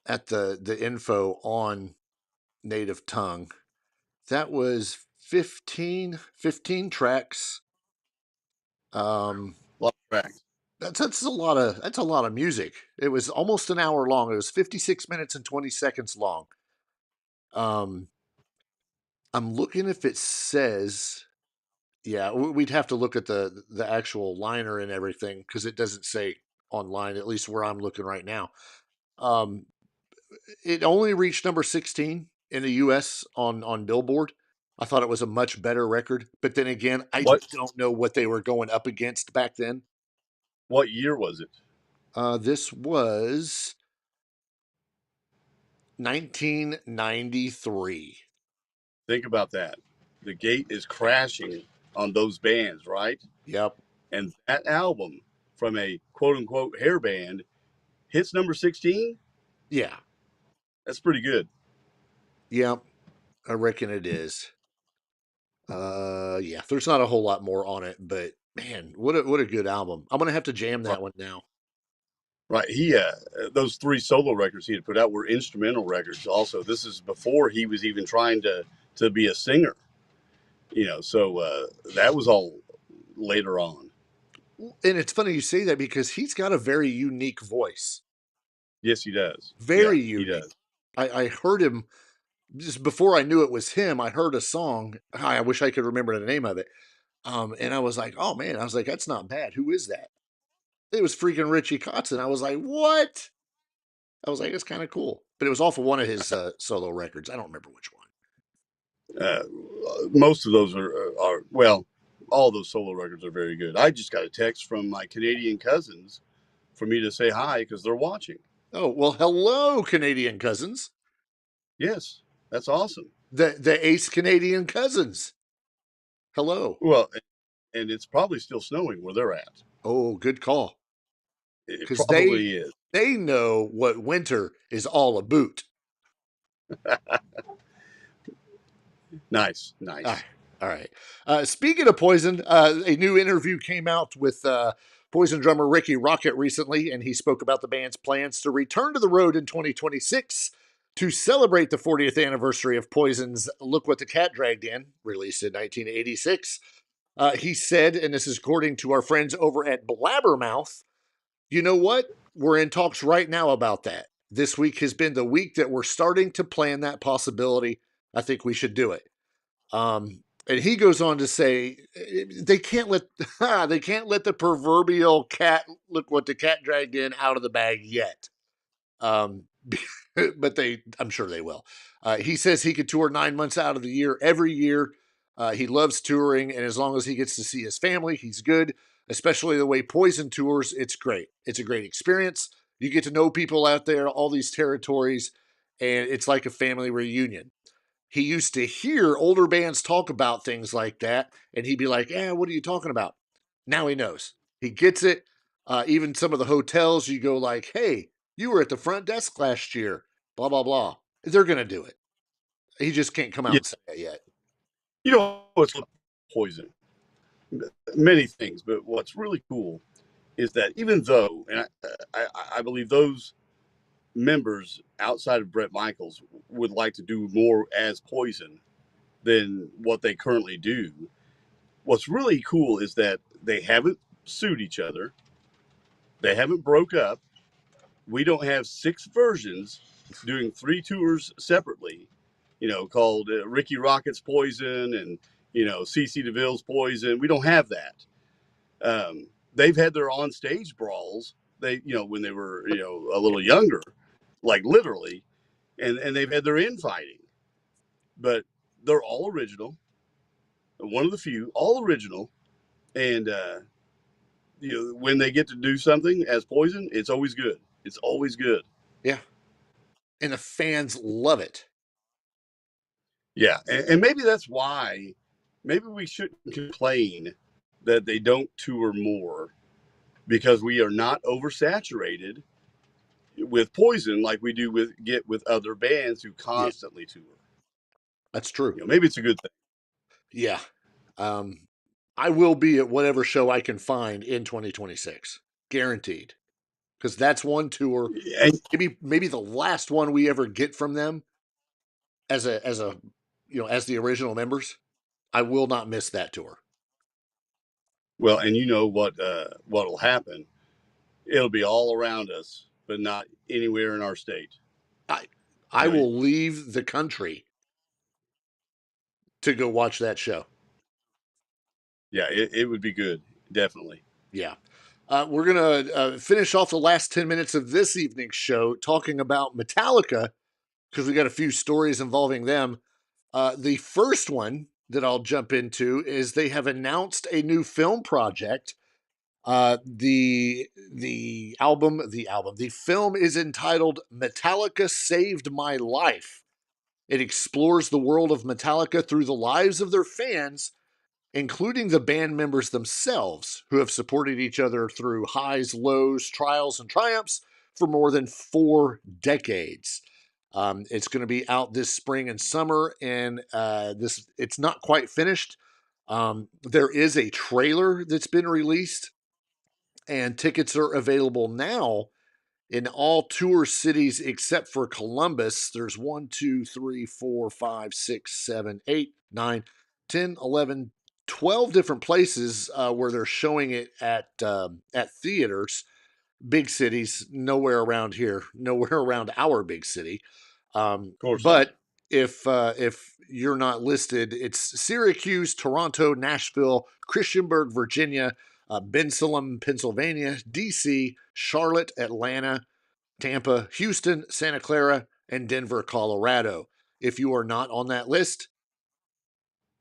at the info on Native Tongue. That was 15 tracks.
A lot of tracks.
That's a lot of music. It was almost an hour long. It was 56 minutes and 20 seconds long. I'm looking if it says, we'd have to look at the actual liner and everything because it doesn't say online, at least where I'm looking right now. It only reached number 16 in the U.S. on Billboard. I thought it was a much better record, but then again, I don't know what they were going up against back then.
What year was it?
This was 1993.
Think about that. The gate is crashing on those bands, right?
Yep.
And that album from a quote unquote hair band hits number 16.
Yeah.
That's pretty good.
Yep. I reckon it is. Yeah, there's not a whole lot more on it, but man, what a good album. I'm gonna have to jam that one now.
Right. He those 3 solo records he had put out were instrumental records also. This is before he was even trying to be a singer. So that was all later on.
And it's funny you say that because he's got a very unique voice.
Yes, he does.
Very
unique.
He does. I heard him just before I knew it was him. I heard a song. I wish I could remember the name of it. And I was like, oh man, I was like, that's not bad. Who is that? It was freaking Richie Kotzen. I was like, what? I was like, it's kind of cool. But it was off of one of his solo records. I don't remember which one.
Most of those are well, all those solo records are very good. I just got a text from my Canadian cousins for me to say hi because they're watching.
Oh, well, hello, Canadian cousins.
Yes, that's awesome.
The Ace Canadian cousins. Hello.
Well, and it's probably still snowing where they're at.
Oh, good call.
It probably is.
They know what winter is all about.
Nice.
All right. Speaking of Poison, a new interview came out with Poison drummer Ricky Rocket recently, and he spoke about the band's plans to return to the road in 2026 to celebrate the 40th anniversary of Poison's Look What the Cat Dragged In, released in 1986. He said, and this is according to our friends over at Blabbermouth, you know what? We're in talks right now about that. This week has been the week that we're starting to plan that possibility. I think we should do it. And he goes on to say they can't let the proverbial cat look what the cat dragged in out of the bag yet. But I'm sure they will. He says he could tour 9 months out of the year every year. He loves touring, and as long as he gets to see his family, he's good. Especially the way Poison tours, it's great. It's a great experience. You get to know people out there, all these territories, and it's like a family reunion. He used to hear older bands talk about things like that, and he'd be like, what are you talking about? Now he knows. He gets it. Even some of the hotels, you go like, hey, you were at the front desk last year, blah, blah, blah. They're going to do it. He just can't come out and say it yet.
You know what's Poison? Many things, but what's really cool is that even though, and I believe those members outside of Bret Michaels would like to do more as Poison than what they currently do, what's really cool is that they haven't sued each other. They haven't broke up. We don't have 6 versions doing 3 tours separately, called Ricky Rocket's Poison and, CC DeVille's Poison. We don't have that. They've had their on-stage brawls, when they were, a little younger, like literally, and they've had their infighting. But they're all original. One of the few, all original. And, when they get to do something as Poison, it's always good. It's always good.
Yeah. And the fans love it.
Yeah. And maybe that's why, maybe we shouldn't complain that they don't tour more, because we are not oversaturated with Poison like we do with other bands who constantly tour.
That's true.
Maybe it's a good thing.
Yeah. I will be at whatever show I can find in 2026. Guaranteed. Because that's one tour, maybe the last one we ever get from them as the original members. I will not miss that tour.
Well, and you know what'll happen? It'll be all around us, but not anywhere in our state.
I will leave the country to go watch that show.
Yeah, it would be good. Definitely.
Yeah. We're going to finish off the last 10 minutes of this evening's show talking about Metallica because we got a few stories involving them. The first one that I'll jump into is they have announced a new film project. The film is entitled Metallica Saved My Life. It explores the world of Metallica through the lives of their fans, including the band members themselves, who have supported each other through highs, lows, trials, and triumphs for more than 4 decades. It's going to be out this spring and summer, and it's not quite finished. There is a trailer that's been released, and tickets are available now in all tour cities except for Columbus. There's 1, 2, 3, 4, 5, 6, 7, 8, 9, 10, 11, 12 different places where they're showing it at theaters, big cities, nowhere around here, nowhere around our big city.
Of course.
But if you're not listed, it's Syracuse, Toronto, Nashville, Christiansburg, Virginia, Bensalem, Pennsylvania, DC, Charlotte, Atlanta, Tampa, Houston, Santa Clara, and Denver, Colorado. If you are not on that list,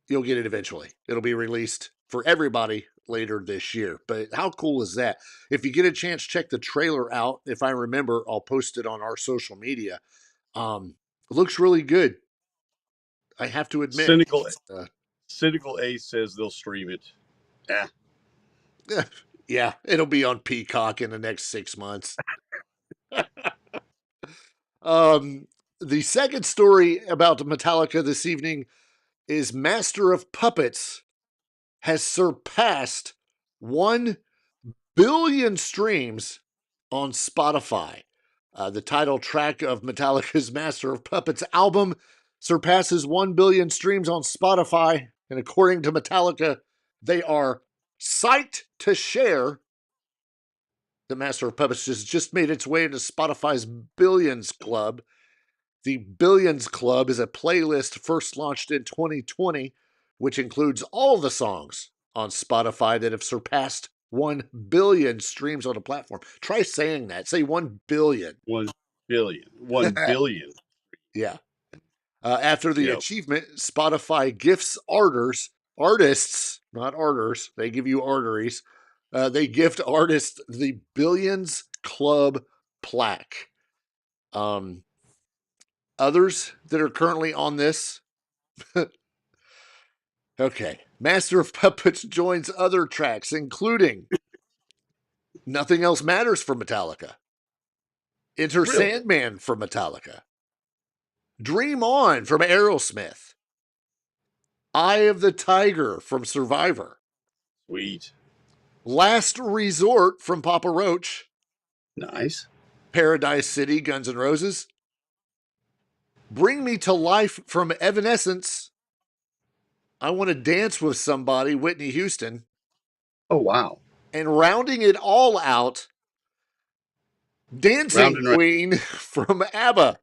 you'll get it eventually. It'll be released for everybody later this year. But how cool is that? If you get a chance, check the trailer out. If I remember, I'll post it on our social media. It looks really good. I have to admit.
Cynical Ace says they'll stream it.
Yeah, it'll be on Peacock in the next 6 months. The second story about Metallica this evening is Master of Puppets has surpassed 1 billion streams on Spotify. The title track of Metallica's Master of Puppets album surpasses 1 billion streams on Spotify, and according to Metallica, they are psyched to share. The Master of Puppets just made its way into Spotify's Billions Club. The Billions Club is a playlist first launched in 2020, which includes all the songs on Spotify that have surpassed 1 billion streams on a platform. Try saying that. Say 1 billion.
1 billion. 1 billion.
Yeah. After the achievement, Spotify gifts artists, not arters. They give you arteries. They gift artists the Billions Club plaque. Others that are currently on this. Okay. Master of Puppets joins other tracks, including Nothing Else Matters for Metallica, Enter Sandman from Metallica, Dream On from Aerosmith, Eye of the Tiger from Survivor.
Sweet.
Last Resort from Papa Roach.
Nice.
Paradise City, Guns N' Roses. Bring Me to Life from Evanescence. I Want to Dance with Somebody, Whitney Houston.
Oh, wow.
And rounding it all out, Dancing Queen from ABBA.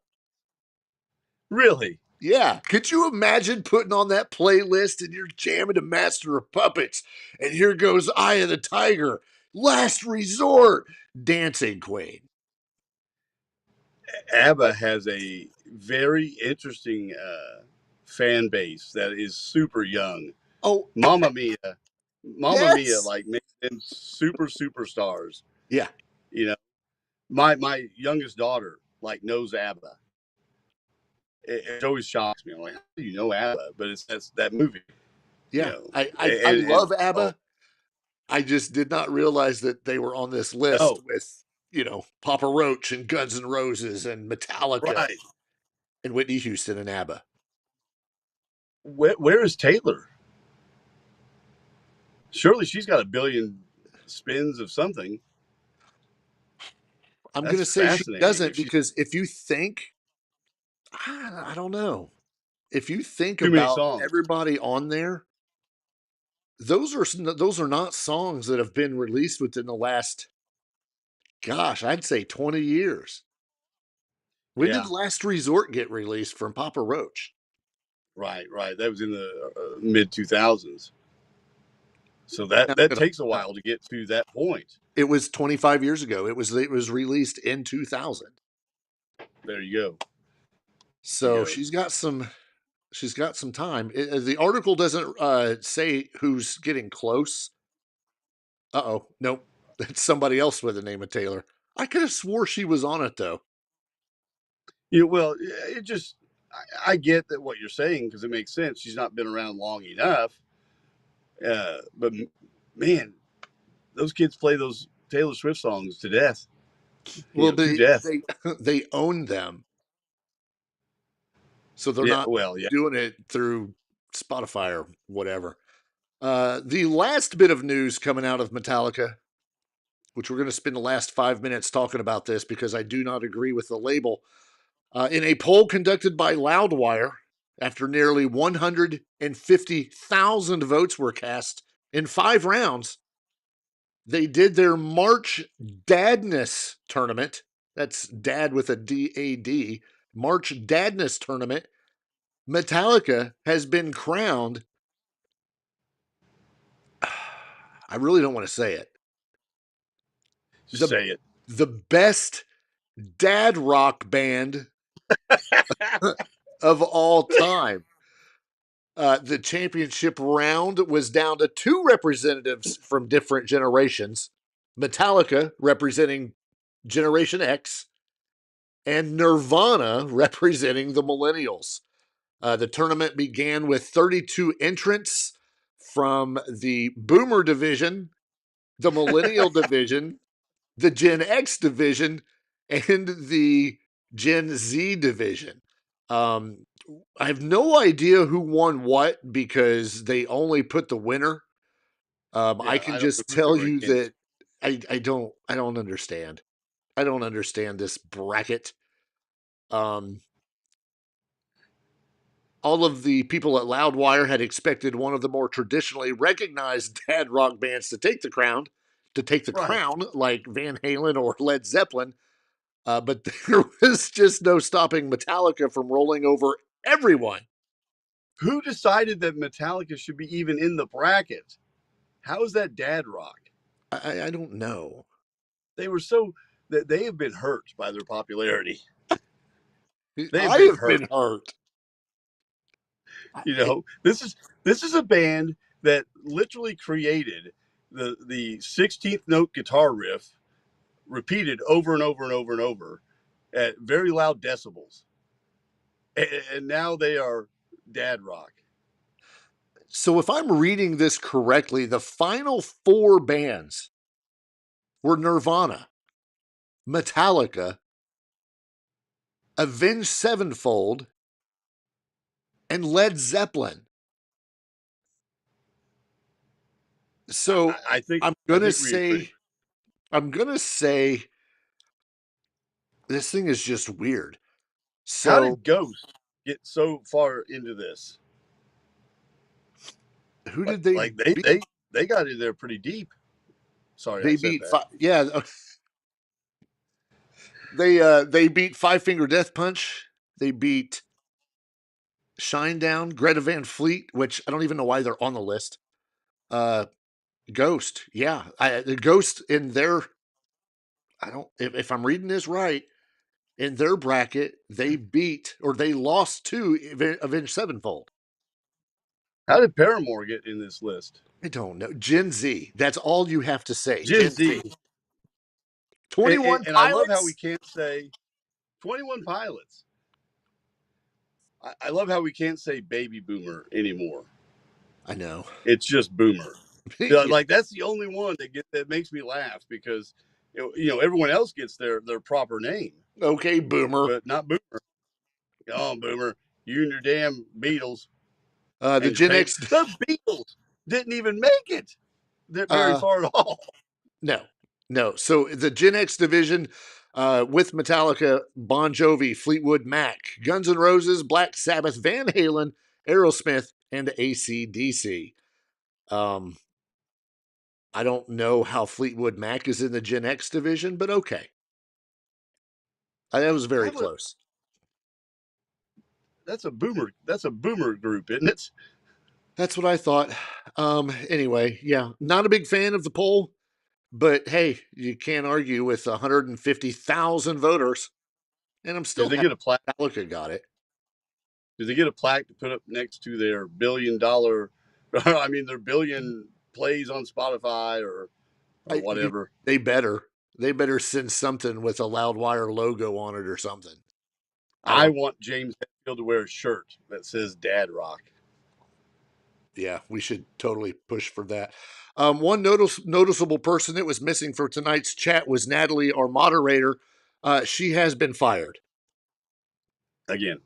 Really?
Yeah. Could you imagine putting on that playlist and you're jamming to Master of Puppets, and here goes Eye of the Tiger, Last Resort, Dancing Queen.
ABBA has a very interesting fan base that is super young.
Oh,
Mamma Mia, like made them superstars.
Yeah,
you know, my youngest daughter like knows ABBA. It always shocks me. I'm like, how do you know ABBA? But it's that movie.
Yeah, I love ABBA. I just did not realize that they were on this list with, Papa Roach and Guns N' Roses and Metallica and Whitney Houston and ABBA.
Where is Taylor? Surely she's got 1 billion spins of something.
I'm going to say she doesn't, because if you think, I don't know, if you think about everybody on there, those are not songs that have been released within the last, I'd say 20 years. When did Last Resort get released from Papa Roach?
Right. That was in the mid 2000s. So that takes a while to get to that point.
It was 25 years ago. It was released in 2000.
There you go.
So she's got some time. The article doesn't say who's getting close. Nope. It's somebody else with the name of Taylor. I could have swore she was on it though.
Well, it just I get that what you're saying because it makes sense. She's not been around long enough. But man, those kids play those Taylor Swift songs to death.
Well,
to death.
They own them, so they're not doing it through Spotify or whatever. The last bit of news coming out of Metallica, which we're going to spend the last 5 minutes talking about this because I do not agree with the label. In a poll conducted by Loudwire, after nearly 150,000 votes were cast in 5 rounds, they did their March Dadness tournament. That's dad with a D-A-D. March Dadness tournament. Metallica has been crowned. I really don't want to say it.
Just say it.
The best dad rock band of all time. The championship round was down to 2 representatives from different generations. Metallica representing Generation X and Nirvana representing the millennials. The tournament began with 32 entrants from the Boomer division, the Millennial division, the Gen X division, and the Gen Z division. I have no idea who won what because they only put the winner. I can just tell you that I don't understand. I don't understand this bracket. All of the people at Loudwire had expected one of the more traditionally recognized dad rock bands to take the crown, like Van Halen or Led Zeppelin. But there was just no stopping Metallica from rolling over everyone.
Who decided that Metallica should be even in the bracket? How is that dad rock?
I don't know.
They were so that they have been hurt by their popularity.
I have been hurt.
You know, this is a band that literally created the 16th note guitar riff repeated over and over and over and over at very loud decibels. And now they are dad rock.
So if I'm reading this correctly, the final 4 bands were Nirvana, Metallica, Avenged Sevenfold, and Led Zeppelin. So
I think
I'm gonna say this thing is just weird. So
how did Ghost get so far into this?
Who did they
like? They got in there pretty deep. Sorry,
they beat they beat Five Finger Death Punch. They beat Shinedown, Greta Van Fleet, which I don't even know why they're on the list. Ghost, yeah, the Ghost in their if I'm reading this right, in their bracket they beat or they lost to Avenged Sevenfold.
How did Paramore get in this list?
I don't know. Gen Z. That's all you have to say.
Gen Z.
21
and I love how we can't say 21 Pilots. I love how we can't say baby boomer anymore.
I know.
It's just boomer. Like that's the only one that makes me laugh because everyone else gets their proper name.
Okay, boomer.
But not boomer. Oh, boomer. You and your damn Beatles.
The Gen X.
The Beatles didn't even make it very far at all.
No. So the Gen X division with Metallica, Bon Jovi, Fleetwood Mac, Guns N' Roses, Black Sabbath, Van Halen, Aerosmith, and AC/DC. I don't know how Fleetwood Mac is in the Gen X division, but okay. That was very close.
That's a boomer group, isn't it?
That's what I thought. Anyway, yeah, not a big fan of the poll, but hey, you can't argue with 150,000 voters, and I'm still
Did they get a plaque?
Metallica got it.
Did they get a plaque to put up next to their $1 billion? I mean, their billion plays on Spotify or whatever.
They better send something with a Loudwire logo on it or something.
I want James Hetfield to wear a shirt that says Dad Rock.
Yeah, we should totally push for that. One noticeable person that was missing for tonight's chat was Natalie, our moderator. She has been fired.
Again.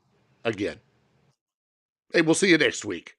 Hey, we'll see you next week.